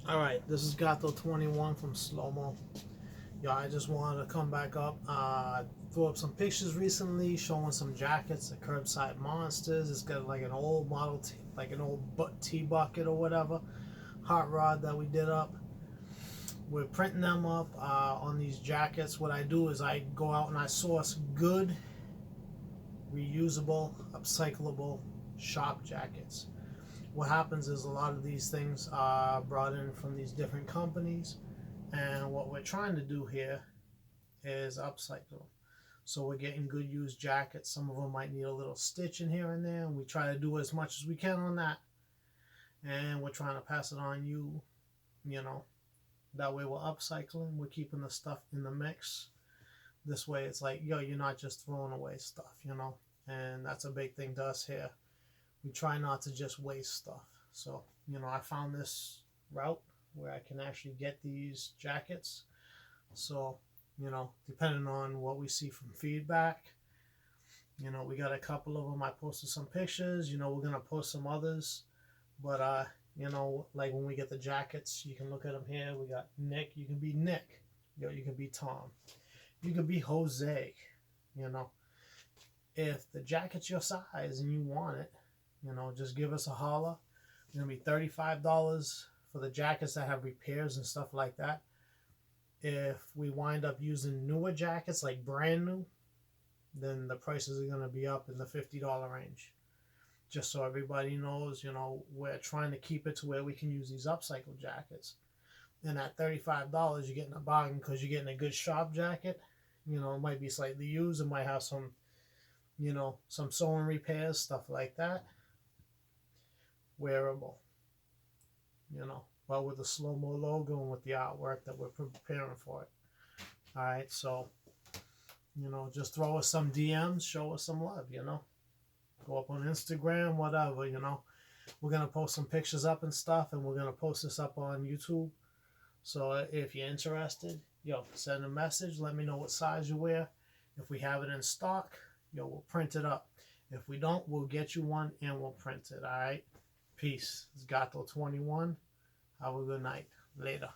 Alright, this is Gato 21 from SLO MO. Yo, I just wanted to come back up. Threw up some pictures recently showing some jackets, the Curbside Monsters. It's got like an old Model T, like an old tea bucket or whatever, hot rod that we did up. We're printing them up on these jackets. What I do is I go out and I source good, reusable, upcyclable shop jackets. What happens is a lot of these things are brought in from these different companies, and what we're trying to do here is upcycle them. So we're getting good used jackets. Some of them might need a little stitch in here and there, and we try to do as much as we can on that, and we're trying to pass it on you know that way we're upcycling, we're keeping the stuff in the mix. This way it's like, yo, you're not just throwing away stuff. And that's a big thing to us here. We try not to just waste stuff. So, I found this route where I can actually get these jackets. So, depending on what we see from feedback, we got a couple of them. I posted some pictures. We're going to post some others. But, like when we get the jackets, you can look at them here. We got Nick. You can be Nick. You can be Tom. You can be Jose. If the jacket's your size and you want it, just give us a holler. It's going to be $35 for the jackets that have repairs and stuff like that. If we wind up using newer jackets, like brand new, then the prices are going to be up in the $50 range. Just so everybody knows, we're trying to keep it to where we can use these upcycled jackets. And at $35, you're getting a bargain because you're getting a good shop jacket. It might be slightly used. It might have some, some sewing repairs, stuff like that. Wearable, but with the SLO MO logo and with the artwork that we're preparing for it. All right, so, just throw us some DMs, show us some love, Go up on Instagram, whatever, We're going to post some pictures up and stuff, and we're going to post this up on YouTube. So if you're interested, send a message. Let me know what size you wear. If we have it in stock, we'll print it up. If we don't, we'll get you one and we'll print it, all right? Peace. It's Gato 21. Have a good night. Later.